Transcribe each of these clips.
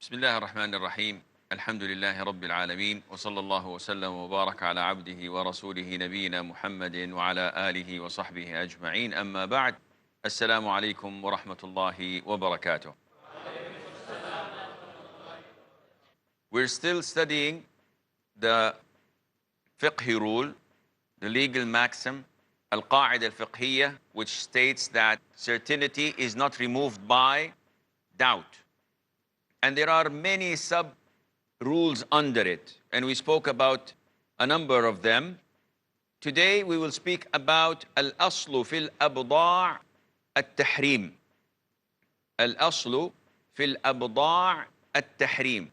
بسم الله الرحمن الرحيم. الحمد لله رب العالمين، وصلى الله وسلم وبارك على عبده ورسوله نبينا محمد وعلى آله وصحبه أجمعين. أما بعد، السلام عليكم ورحمة الله وبركاته. We're still studying the fiqh rule, the legal maxim, al-qa'ida al-fiqhiyya, which states that certainty is not removed by doubt. And there are many sub rules under it, and we spoke about a number of them. Today we will speak about al-aslu fil abda' at-tahrim. Al-aslu fil abda' at-tahrim.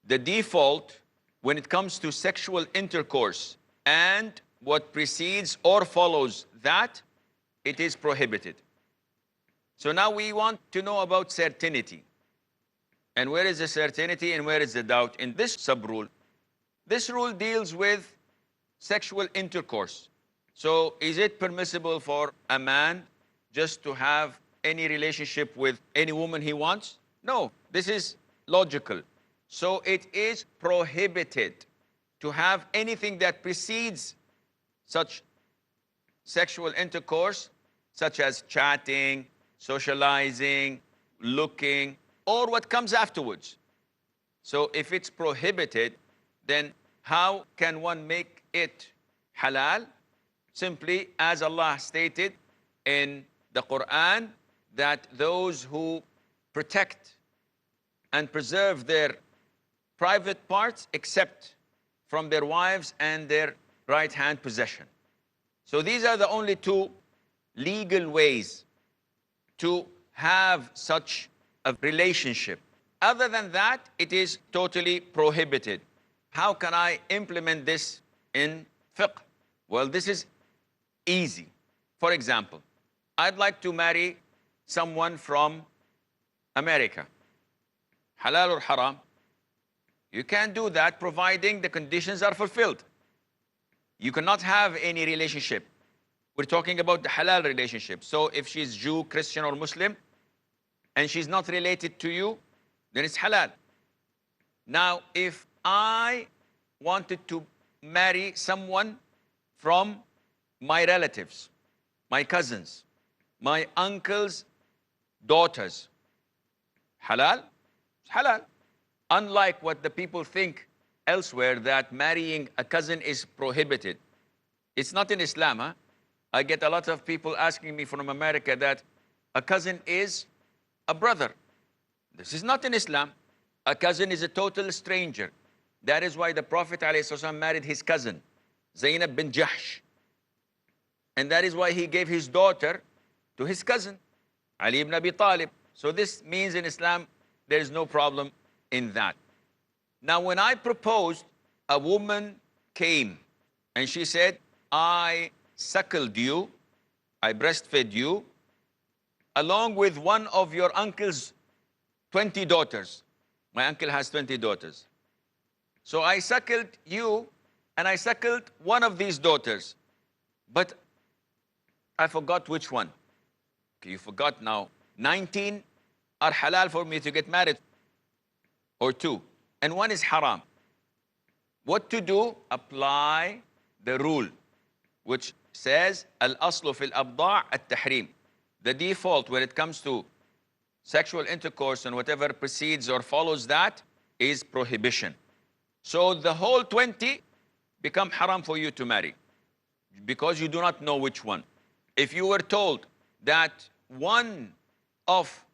The default when it comes to sexual intercourse and what precedes or follows that, it is prohibited. So now we want to know about certainty. And where is the certainty and where is the doubt in this sub-rule? This rule deals with sexual intercourse. So is it permissible for a man just to have any relationship with any woman he wants? No, this is logical. So it is prohibited to have anything that precedes such sexual intercourse, such as chatting, socializing, looking, or what comes afterwards. So if it's prohibited, then how can one make it halal? Simply as Allah stated in the Quran, that those who protect and preserve their private parts except from their wives and their right hand possession. So these are the only two legal ways to have such a relationship. Other than that, it is totally prohibited. How can I implement this in fiqh? Well, this is easy. For example, I'd like to marry someone from America. Halal or haram? You can't do that providing the conditions are fulfilled. You cannot have any relationship. We're talking about the halal relationship. So if she's Jew, Christian, or Muslim, and she's not related to you, then it's halal. Now, if I wanted to marry someone from my relatives, my cousins, my uncle's daughters, halal? It's halal. Unlike what the people think elsewhere, that marrying a cousin is prohibited. It's not in Islam. Huh? I get a lot of people asking me from America that a cousin is a brother. This is not in Islam. A cousin is a total stranger. That is why the Prophet ﷺ married his cousin, Zainab bin Jahsh. And that is why he gave his daughter to his cousin, Ali ibn Abi Talib. So this means in Islam, there is no problem in that. Now, when I proposed, a woman came and she said, I suckled you, I breastfed you, along with one of your uncle's 20 daughters. My uncle has 20 daughters. So I suckled you and I suckled one of these daughters. But I forgot which one. Okay, you forgot now. 19 are halal for me to get married, or two. And one is haram. What to do? Apply the rule, which says, al-aslu fil abda' at-tahrim. The default when it comes to sexual intercourse and whatever precedes or follows that is prohibition. So the whole 20 become haram for you to marry because you do not know which one. If you were told that one of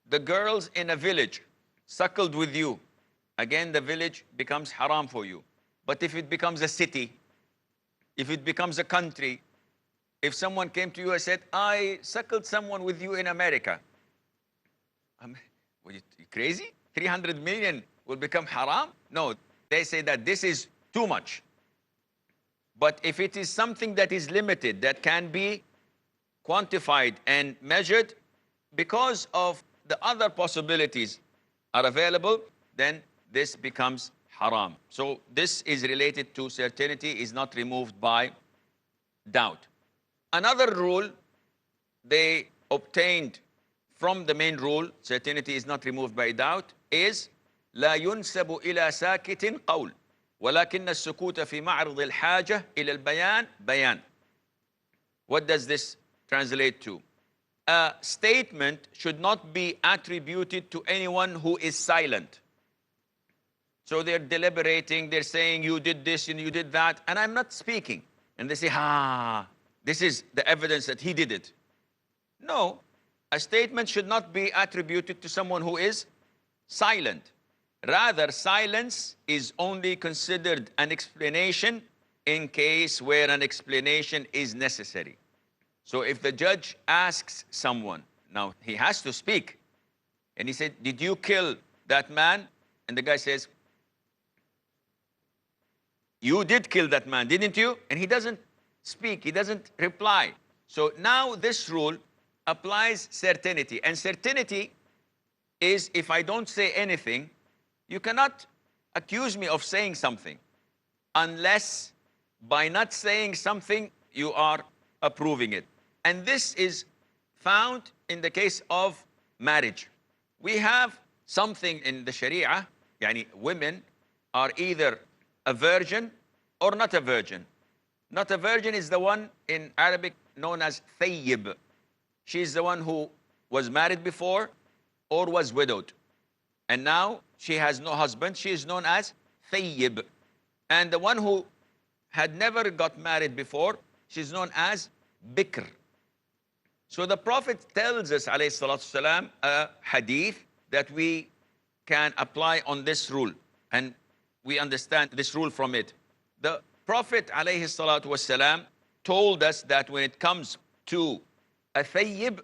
the girls in a village suckled with you, again the village becomes haram for you. But if it becomes a city, if it becomes a country, if someone came to you and said, I suckled someone with you in America, were you crazy? 300 million will become haram? No, they say that this is too much. But if it is something that is limited, that can be quantified and measured, because of the other possibilities are available, then this becomes haram. So this is related to certainty, is not removed by doubt. Another rule they obtained from the main rule, certainty is not removed by doubt, is لا ينسب إلى ساكت قول ولكن السكوت في معرض الحاجة إلى البيان بيان. What does this translate to? A statement should not be attributed to anyone who is silent. So they're deliberating, they're saying you did this and you did that, and I'm not speaking. And they say, this is the evidence that he did it. No, a statement should not be attributed to someone who is silent. Rather, silence is only considered an explanation in case where an explanation is necessary. So if the judge asks someone, now he has to speak, and he said, did you kill that man? And the guy says, you did kill that man, didn't you? And he doesn't speak, he doesn't reply. So now this rule applies certainty. And certainty is if I don't say anything, you cannot accuse me of saying something unless by not saying something you are approving it. And this is found in the case of marriage. We have something in the Sharia, yani women are either a virgin or not a virgin. Not a virgin is the one in Arabic known as thayyib. She is the one who was married before or was widowed. And now she has no husband. She is known as thayyib. And the one who had never got married before, she's known as bikr. So the Prophet tells us, alayhi salatu salam, a hadith that we can apply on this rule. And we understand this rule from it. The Prophet alayhi salatu wasalam told us that when it comes to a thayyib,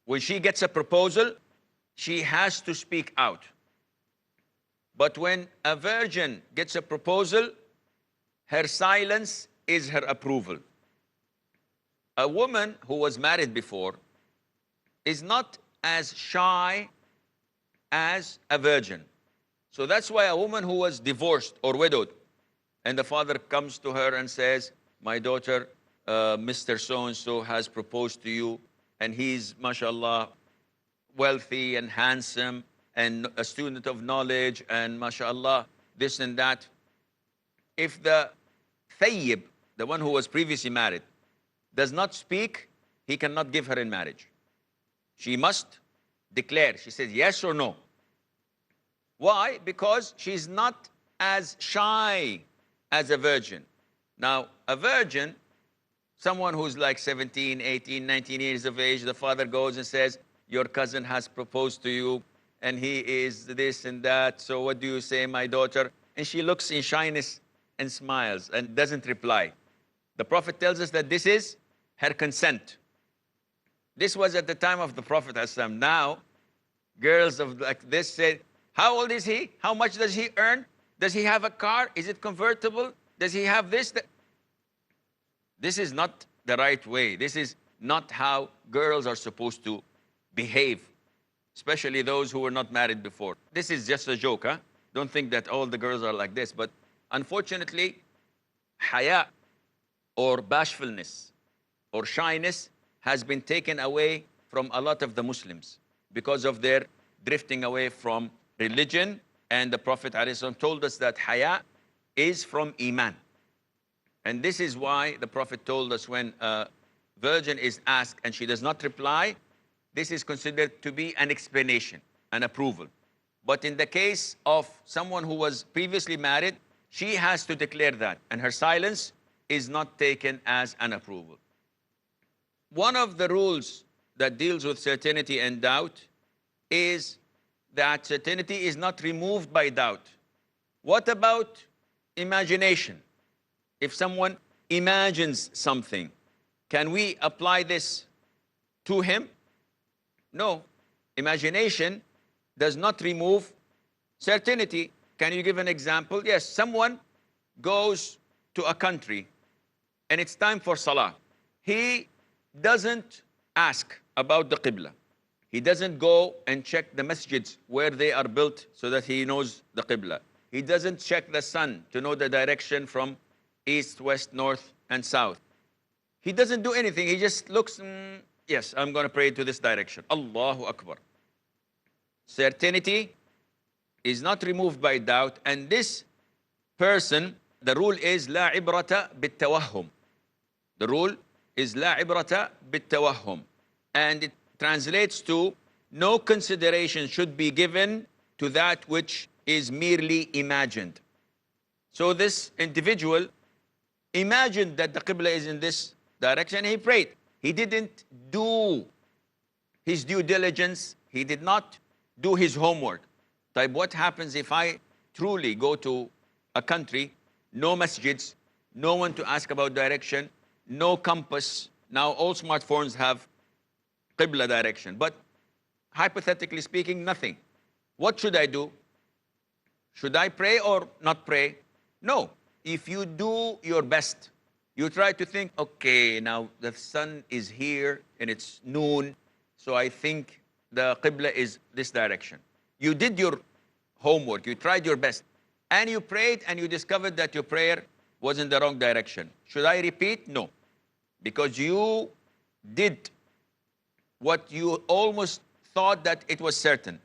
when she gets a proposal, she has to speak out. But when a virgin gets a proposal, her silence is her approval. A woman who was married before is not as shy as a virgin. So that's why a woman who was divorced or widowed, and the father comes to her and says, my daughter, Mr. So-and-so has proposed to you, and he's, mashallah, wealthy and handsome, and a student of knowledge, and mashallah, this and that. If the thayyib, the one who was previously married, does not speak, he cannot give her in marriage. She must declare. She says yes or no. Why? Because she's not as shy as a virgin. Now, a virgin, someone who's like 17, 18, 19 years of age, the father goes and says, your cousin has proposed to you, and he is this and that, so what do you say, my daughter? And she looks in shyness and smiles and doesn't reply. The Prophet tells us that this is her consent. This was at the time of the Prophet ﷺ. Now, girls of like this say, how old is he? How much does he earn? Does he have a car? Is it convertible? Does he have this? This is not the right way. This is not how girls are supposed to behave, especially those who were not married before. This is just a joke, huh? Don't think that all the girls are like this. But unfortunately, haya or bashfulness or shyness has been taken away from a lot of the Muslims because of their drifting away from religion. And the Prophet ﷺ told us that haya is from iman. And this is why the Prophet told us when a virgin is asked and she does not reply, this is considered to be an explanation, an approval. But in the case of someone who was previously married, she has to declare that, and her silence is not taken as an approval. One of the rules that deals with certainty and doubt is that certainty is not removed by doubt. What about imagination? If someone imagines something, can we apply this to him? No. Imagination does not remove certainty. Can you give an example? Yes, someone goes to a country and it's time for salah. He doesn't ask about the qibla. He doesn't go and check the masjids where they are built so that he knows the qibla. He doesn't check the sun to know the direction from east, west, north, and south. He doesn't do anything. He just looks, yes, I'm going to pray to this direction. Allahu Akbar. Certainty is not removed by doubt, and this person, the rule is لا عبرة بالتوهم. The rule is لا عبرة بالتوهم. And it translates to no consideration should be given to that which is merely imagined. So this individual imagined that the Qibla is in this direction, he prayed. He didn't do his due diligence. He did not do his homework. Type, what happens if I truly go to a country, no masjids, no one to ask about direction, no compass. Now all smartphones have Qibla direction, but hypothetically speaking, nothing. What should I do? Should I pray or not pray? No. If you do your best, you try to think, okay, now the sun is here and it's noon, so I think the Qibla is this direction. You did your homework, you tried your best, and you prayed and you discovered that your prayer was in the wrong direction. Should I repeat? No. Because you did what you almost thought that it was certain.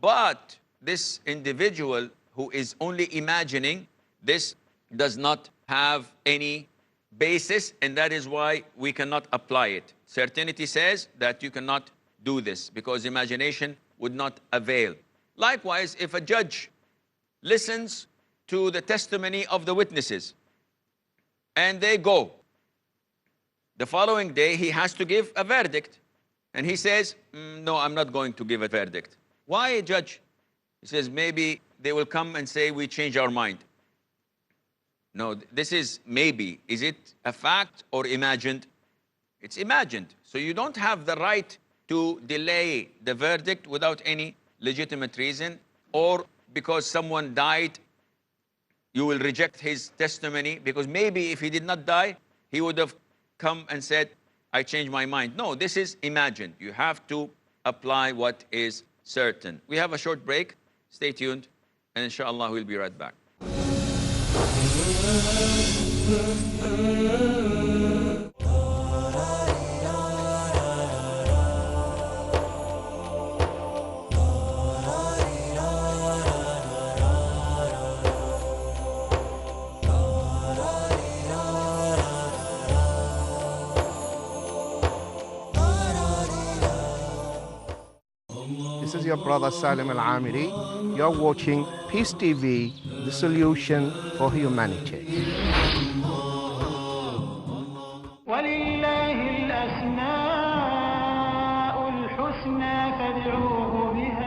But this individual who is only imagining, this does not have any basis, and that is why we cannot apply it. Certainty says that you cannot do this because imagination would not avail. Likewise, if a judge listens to the testimony of the witnesses and they go, the following day he has to give a verdict, and he says, no, I'm not going to give a verdict. Why, judge? He says, maybe they will come and say we change our mind. No, this is maybe. Is it a fact or imagined? It's imagined. So you don't have the right to delay the verdict without any legitimate reason, or because someone died, you will reject his testimony, because maybe if he did not die, he would have come and said, I changed my mind. No, this is imagined. You have to apply what is certain. We have a short break. Stay tuned, and inshallah we'll be right back. This is your brother Salim Al-Amiri. You're watching Peace TV, the solution for humanity. ولله الأسماء الحسنى فادعوه بها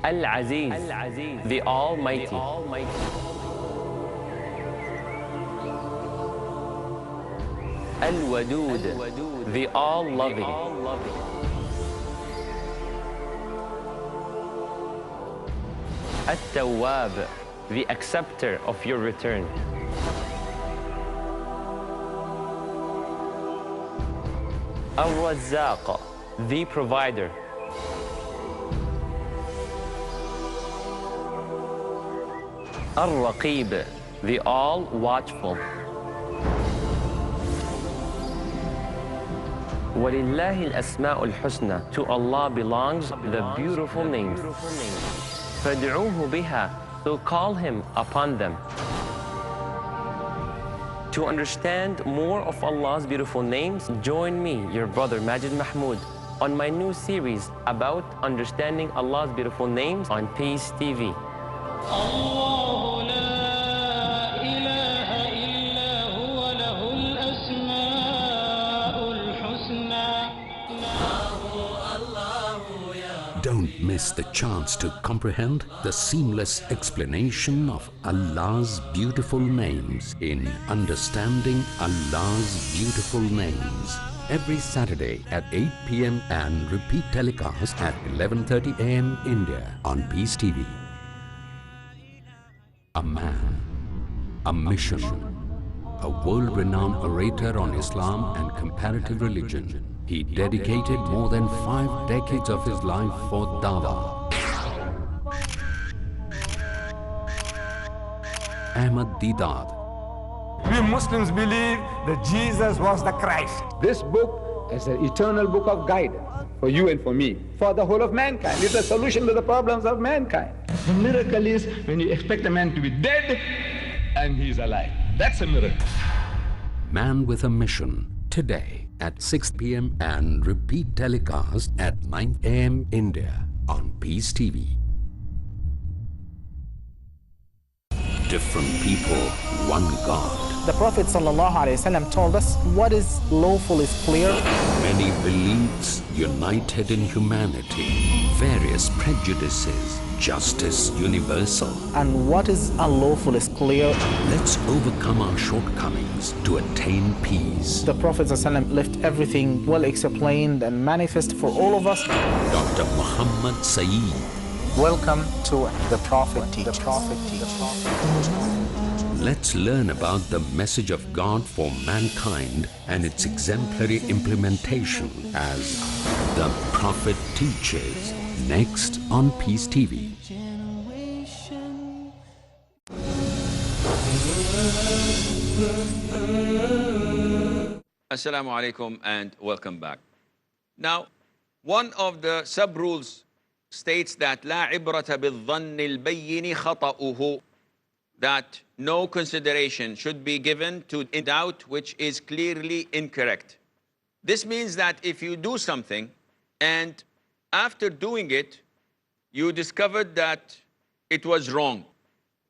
Al-Aziz, the Almighty. Al-Wadud, the All-Loving. At-Tawwab, the Acceptor of your return. Al-Razzaq, the Provider. Al-Raqib, the All-Watchful. وَلِلَّهِ الْأَسْمَاءُ الْحُسْنَى. To Allah belongs the beautiful names. فَادْعُوهُ بِهَا. So call Him upon them. To understand more of Allah's beautiful names, join me, your brother Majid Mahmood, on my new series about understanding Allah's beautiful names on Peace TV. الله لا إله إلا هو له الأسماء الحسنى. Don't miss the chance to comprehend the seamless explanation of Allah's beautiful names in Understanding Allah's Beautiful Names. Every Saturday at 8 p.m. and repeat telecast at 11:30 a.m. India on Peace TV. A man, a mission, a world-renowned orator on Islam and comparative religion, He dedicated more than 5 decades of his life for dawah. Ahmad Deedat. We Muslims believe that Jesus was the Christ. This book is an eternal book of guidance for you and for me, for the whole of mankind. It's a solution to the problems of mankind. The miracle is when you expect a man to be dead and he's alive. That's a miracle. Man with a Mission, today at 6 p.m. and repeat telecast at 9 a.m. India on Peace TV. Different people, one God. The Prophet ﷺ told us what is lawful is clear. Many beliefs united in humanity. Various prejudices, justice universal. And what is unlawful is clear. Let's overcome our shortcomings to attain peace. The Prophet ﷺ left everything well explained and manifest for all of us. Dr. Muhammad Saeed. Welcome to the Prophet Teaches. Let's learn about the message of God for mankind and its exemplary implementation as the Prophet Teaches. Next on Peace TV. Assalamu alaikum and welcome back. Now, one of the sub-rules states that لا عبرة بالظن البين خطأه, that no consideration should be given to doubt which is clearly incorrect. This means that if you do something and after doing it, you discovered that it was wrong,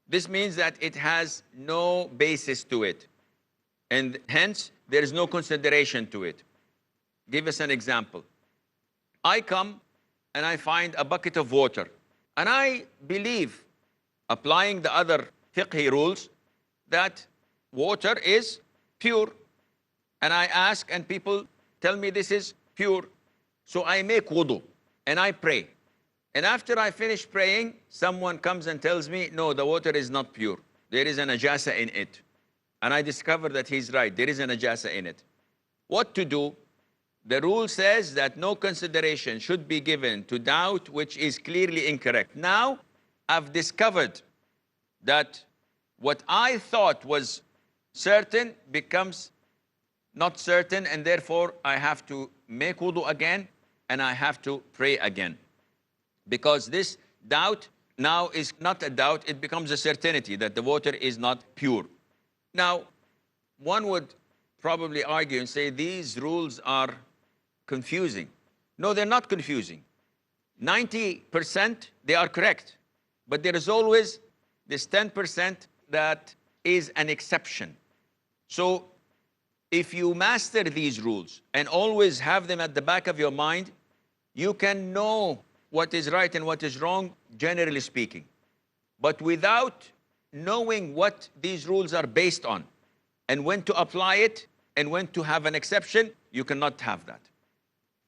this means that it has no basis to it, and hence there is no consideration to it. Give us an example. I come and I find a bucket of water, and I believe, applying the other fiqhi rules, that water is pure. And I ask and people tell me this is pure. So I make wudu and I pray. And after I finish praying, someone comes and tells me, no, the water is not pure. There is a najasa in it. And I discover that he's right, there is a najasa in it. What to do? The rule says that no consideration should be given to doubt which is clearly incorrect. Now, I've discovered that what I thought was certain becomes not certain, and therefore I have to make wudu again and I have to pray again. Because this doubt now is not a doubt, it becomes a certainty that the water is not pure. Now, one would probably argue and say these rules are confusing. No, they're not confusing. 90% they are correct, but there is always this 10% that is an exception. So if you master these rules and always have them at the back of your mind, you can know what is right and what is wrong, generally speaking. But without knowing what these rules are based on and when to apply it and when to have an exception, you cannot have that.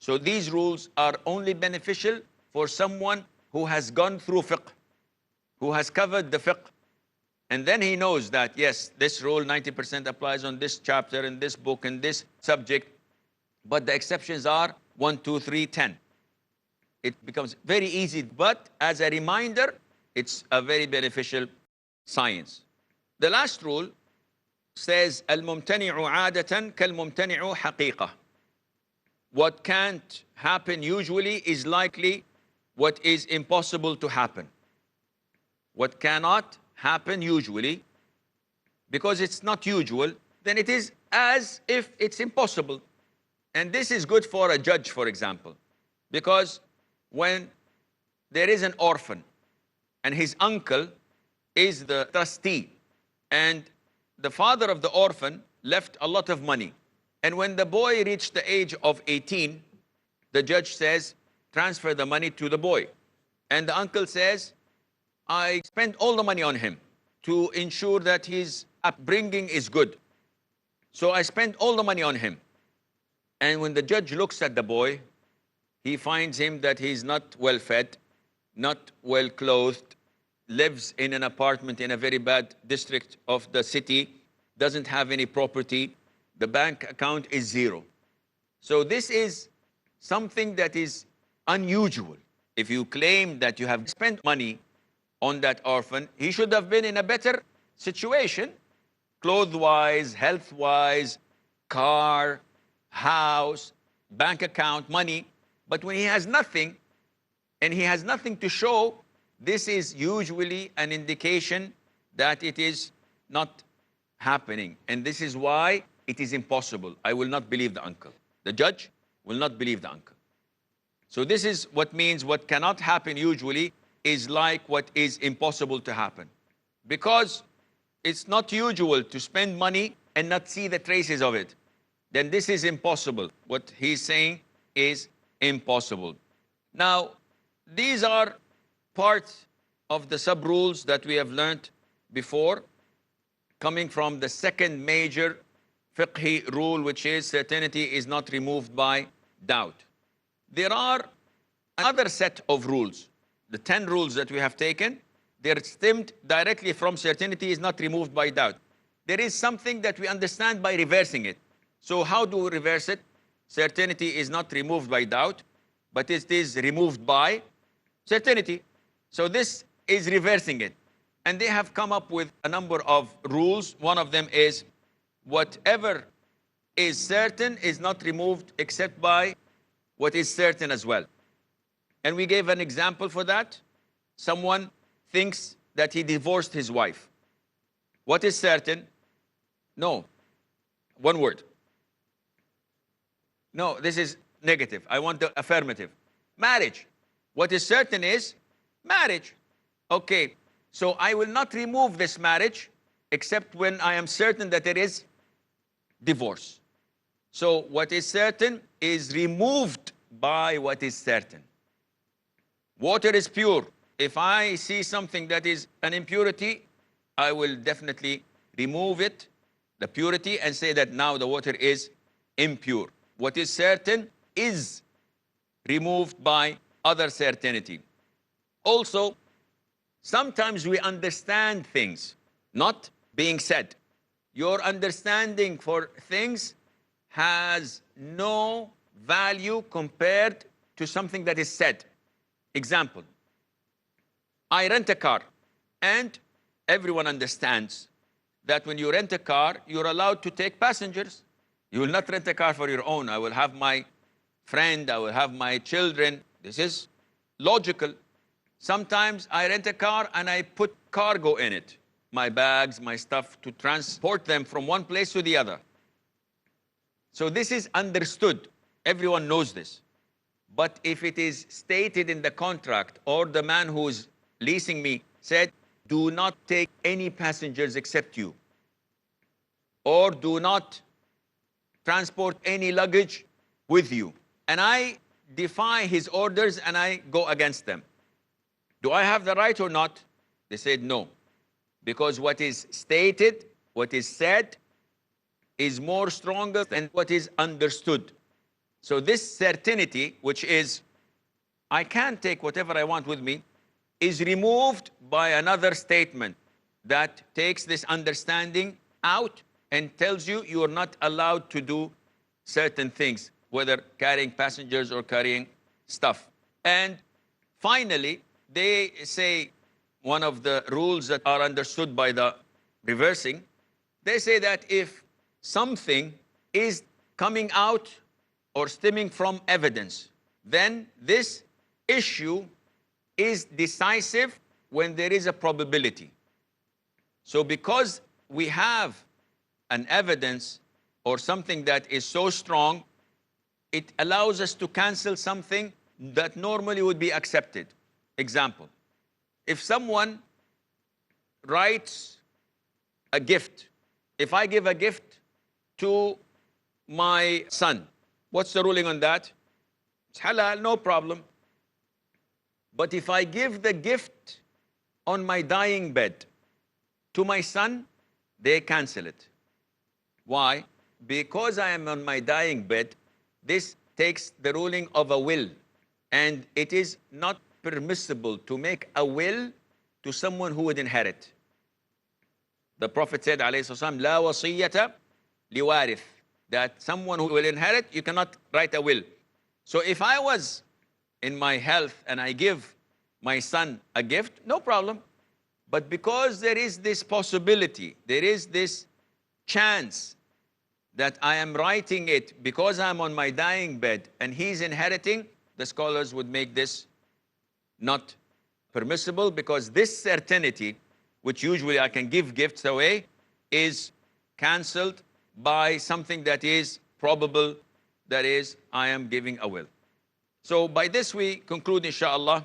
So these rules are only beneficial for someone who has gone through fiqh, who has covered the fiqh, and then he knows that, yes, this rule 90% applies on this chapter, in this book, in this subject, but the exceptions are 1, 2, 3, 10. It becomes very easy, but as a reminder, it's a very beneficial science. The last rule says, الممتنع عادة كالممتنع حقيقة. What can't happen usually is likely what is impossible to happen. What cannot happen usually, because it's not usual, then it is as if it's impossible. And this is good for a judge, for example, because when there is an orphan and his uncle is the trustee, and the father of the orphan left a lot of money, and when the boy reached the age of 18, the judge says, transfer the money to the boy. And the uncle says, I spent all the money on him to ensure that his upbringing is good. So I spent all the money on him. And when the judge looks at the boy, he finds him that he's not well fed, not well clothed, lives in an apartment in a very bad district of the city, doesn't have any property, the bank account is zero. So this is something that is unusual. If you claim that you have spent money on that orphan, he should have been in a better situation, clothes-wise, health-wise, car, house, bank account, money. But when he has nothing, and he has nothing to show, this is usually an indication that it is not happening. And this is why it is impossible. I will not believe the uncle. The judge will not believe the uncle. So this is what means what cannot happen usually is like what is impossible to happen. Because it's not usual to spend money and not see the traces of it. Then this is impossible. What he's saying is impossible. Now, these are parts of the sub-rules that we have learned before, coming from the second major fiqhi rule, which is certainty is not removed by doubt. There are another set of rules. The 10 rules that we have taken, they're stemmed directly from certainty is not removed by doubt. There is something that we understand by reversing it. So how do we reverse it? Certainty is not removed by doubt, but it is removed by certainty. So this is reversing it. And they have come up with a number of rules. One of them is whatever is certain is not removed except by what is certain as well. And we gave an example for that. Someone thinks that he divorced his wife. What is certain? No. One word. No, this is negative. I want the affirmative. Marriage. What is certain is marriage. Okay, so I will not remove this marriage except when I am certain that there is divorce. So what is certain is removed by what is certain. Water is pure. If I see something that is an impurity, I will definitely remove it, the purity, and say that now the water is impure. What is certain is removed by other certainty. Also, sometimes we understand things not being said. Your understanding for things has no value compared to something that is said. Example, I rent a car, and everyone understands that when you rent a car, you're allowed to take passengers. You will not rent a car for your own. I will have my friend, I will have my children. This is logical. Sometimes I rent a car and I put cargo in it, my bags, my stuff, to transport them from one place to the other. So this is understood. Everyone knows this. But if it is stated in the contract, or the man who is leasing me said, do not take any passengers except you, or do not transport any luggage with you, and I defy his orders and I go against them, do I have the right or not? They said no, because what is stated, what is said, is more stronger than what is understood. So this certainty, which is I can take whatever I want with me, is removed by another statement that takes this understanding out and tells you you are not allowed to do certain things, whether carrying passengers or carrying stuff. And finally, they say one of the rules that are understood by the reversing, they say that if something is coming out or stemming from evidence, then this issue is decisive when there is a probability. So because we have an evidence or something that is so strong, it allows us to cancel something that normally would be accepted. Example, if someone writes a gift, if I give a gift to my son, what's the ruling on that? It's halal, no problem. But if I give the gift on my dying bed to my son, they cancel it. Why? Because I am on my dying bed, this takes the ruling of a will. And it is not permissible to make a will to someone who would inherit. The Prophet said, alayhi salam, la wasiyyata liwarith. that someone who will inherit, you cannot write a will. So if I was in my health and I give my son a gift, no problem. But because there is this possibility, there is this chance that I am writing it because I'm on my dying bed and he's inheriting, the scholars would make this not permissible, because this certainty, which usually I can give gifts away, is cancelled by something that is probable, that is, I am giving a will. So by this we conclude, inshallah,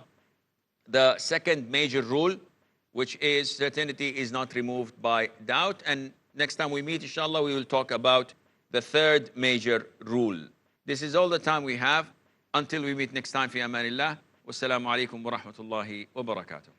the second major rule, which is certainty is not removed by doubt. And next time we meet, inshallah, we will talk about the third major rule. This is all the time we have. Until we meet next time, fi amanillah. Wassalamu alaikum wa rahmatullahi wa barakatuh.